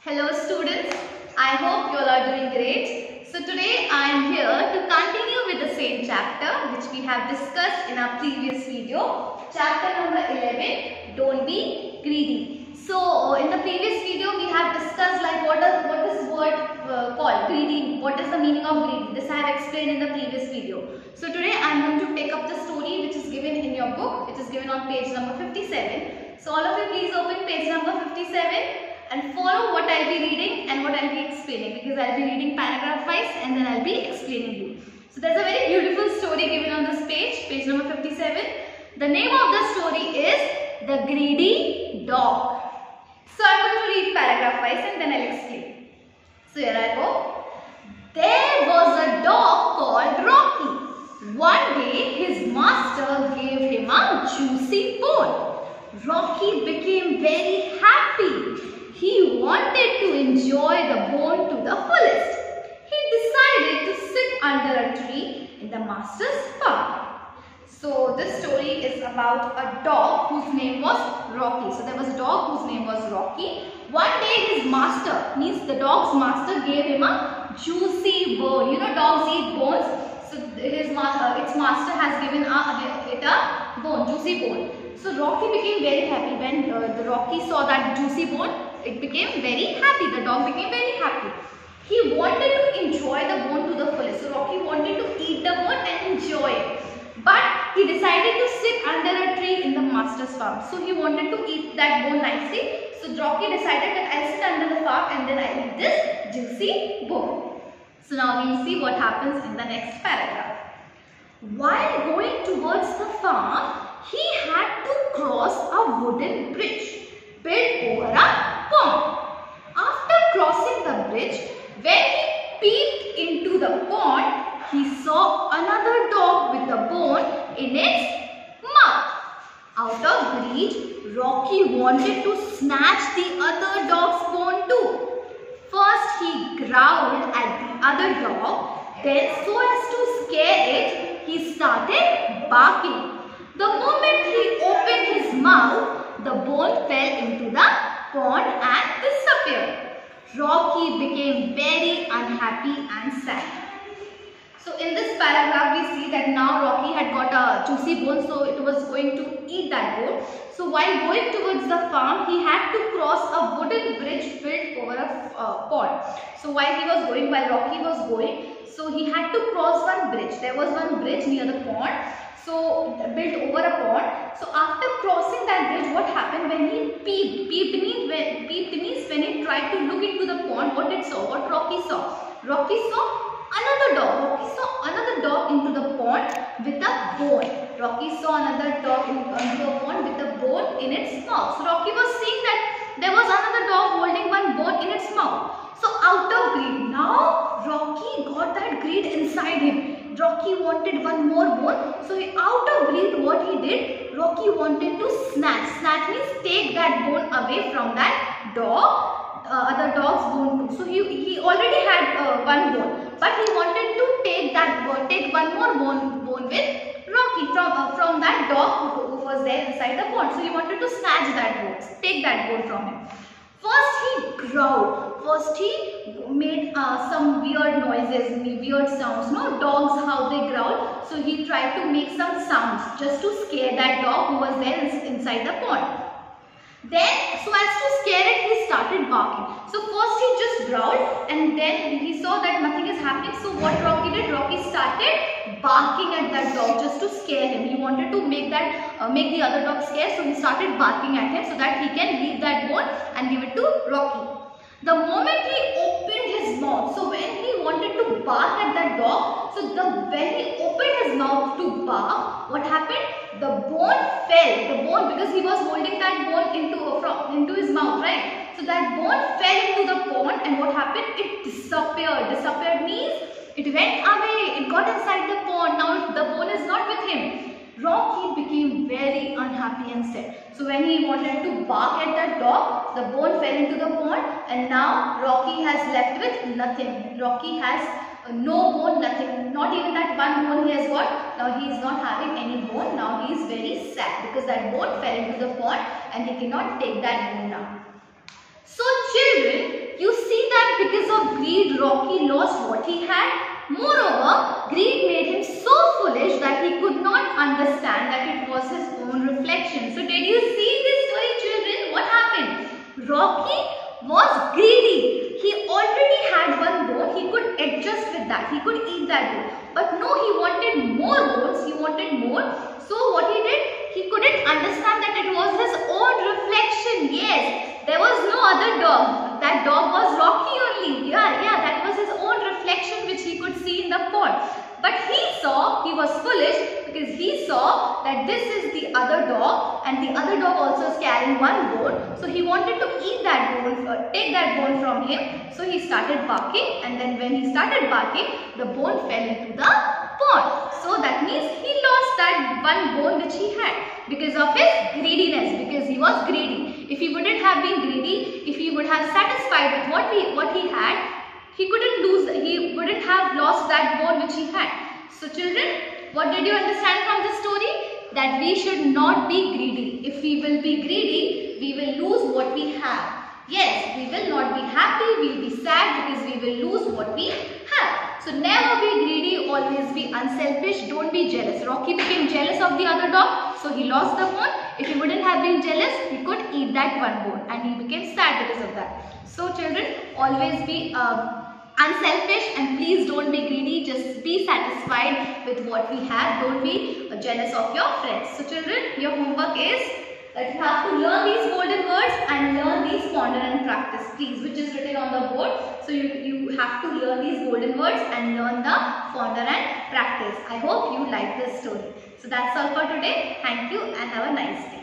Hello students, I hope you all are doing great. So today I am here to continue with the same chapter which we have discussed in our previous video. Chapter number 11, Don't Be Greedy. So in the previous video we have discussed like what is word called greedy, what is the meaning of greedy. This I have explained in the previous video. So today I am going to take up the story which is given in your book. It is given on page number 57. So all of you please open page number 57. And follow what I will be reading and what I will be explaining, because I will be reading paragraph wise and then I will be explaining you. So there is a very beautiful story given on this page, page number 57. The name of the story is The Greedy Dog. So I am going to read paragraph wise and then I will explain. So here I go. There was a dog called Rocky. One day his master gave him a juicy bone. Rocky became very happy. He wanted to enjoy the bone to the fullest. He decided to sit under a tree in the master's farm. So this story is about a dog whose name was Rocky. So there was a dog whose name was Rocky. One day his master, means the dog's master, gave him a juicy bone. You know dogs eat bones. So its master has given it a bone, juicy bone. So Rocky became very happy when the Rocky saw that juicy bone. It became very happy. The dog became very happy. He wanted to enjoy the bone to the fullest. So Rocky wanted to eat the bone and enjoy it. But he decided to sit under a tree in the master's farm. So he wanted to eat that bone nicely. So Rocky decided that I'll sit under the farm and then I'll eat this juicy bone. So now we'll see what happens in the next paragraph. While going towards the farm, he had to cross a wooden bridge built over a pond. After crossing the bridge, when he peeped into the pond, he saw another dog with a bone in its mouth. Out of greed, Rocky wanted to snatch the other dog's bone too. First he growled at the other dog, then so as to scare it, he started barking. The moment he opened his mouth, the bone fell into the pond and disappeared. Rocky became very unhappy and sad. So in this paragraph we see that now Rocky had got a juicy bone, so it was going to eat that bone. So while going towards the farm, he had to cross a wooden bridge built over a pond. So while Rocky was going, so he had to cross one bridge. There was one bridge near the pond. So built over a pond. So after crossing that bridge, what happened when he peeped means when he tried to look into the pond, what Rocky saw? Rocky saw another dog. Rocky saw another dog into the pond with a bone. Rocky saw another dog into the pond with a bone in its mouth. So Rocky was seeing that there was another dog holding one bone in its mouth. So out of greed, now Rocky got that greed inside him. Rocky wanted one more bone. So out of greed, what he did, Rocky wanted to snatch. Snatch means take that bone away from that dog, other dog's bone too. So he already had one bone, but he wanted to take one more bone with Rocky from that dog who was there inside the pond. So he wanted to snatch that bone, take that bone from him. First he growled. First he made some weird noises, weird sounds. No, dogs how they growl. So he tried to make some sounds just to scare that dog who was there inside the pond. Then, so as to scare it, he started barking. So first he just growled and then he saw that nothing is happening. So what Rocky did? Rocky started barking at that dog just to scare him. He wanted to make the other dog scared. So he started barking at him so that he can leave that bone and give it to Rocky. The moment he opened his mouth, so when he wanted to bark at that dog, so when he opened his mouth to bark, what happened? The bone fell. The bone, because he was holding that bone into his mouth, right? So that bone fell into the pond, and what happened? It disappeared. Disappeared means it went away. It got inside the pond. Now the bone is not with him. Rocky became very unhappy and sad. So when he wanted to bark at that dog, the bone fell into the pond, and now Rocky has left with nothing. Rocky has no bone, nothing. Not even that one bone he has got. Now he is not having any bone. Now he is very sad because that bone fell into the pond and he cannot take that bone now. So children, of greed, Rocky lost what he had. Moreover, greed made him so foolish that he could not understand that it was his own reflection. So did you see this story, children? What happened? Rocky was greedy. He already had one bone. He could adjust with that. He could eat that bone. But no, he wanted more bones. He wanted more. So what he did? He couldn't understand that it was his own reflection. Yes, there was no other dog. That dog was Rocky only. Yeah, that was his own reflection which he could see in the pond. But he was foolish because he saw that this is the other dog and the other dog also is carrying one bone. So he wanted to eat that bone, take that bone from him. So he started barking, and then when he started barking, the bone fell into the pond. So that means he lost that one bone which he had because of his greediness, because he was greedy. If he wouldn't have been greedy, if he would have satisfied with what he had, he wouldn't have lost that bone which he had. So children, what did you understand from this story? That we should not be greedy. If we will be greedy, we will lose what we have. Yes, we will not be happy, we will be sad because we will lose what we have. So never be greedy, always be unselfish, don't be jealous. Rocky became jealous of the other dog, so he lost the bone. If he wouldn't have been jealous, he could eat that one bone and he became sad because of that. So children, always be unselfish and please don't be greedy. Just be satisfied with what we have. Don't be jealous of your friends. So children, your homework is that you have to learn these golden words and learn these ponder and practice, please, which is written on the board. So you have to learn these golden words and learn the ponder and practice. I hope you like this story. So that's all for today. Thank you and have a nice day.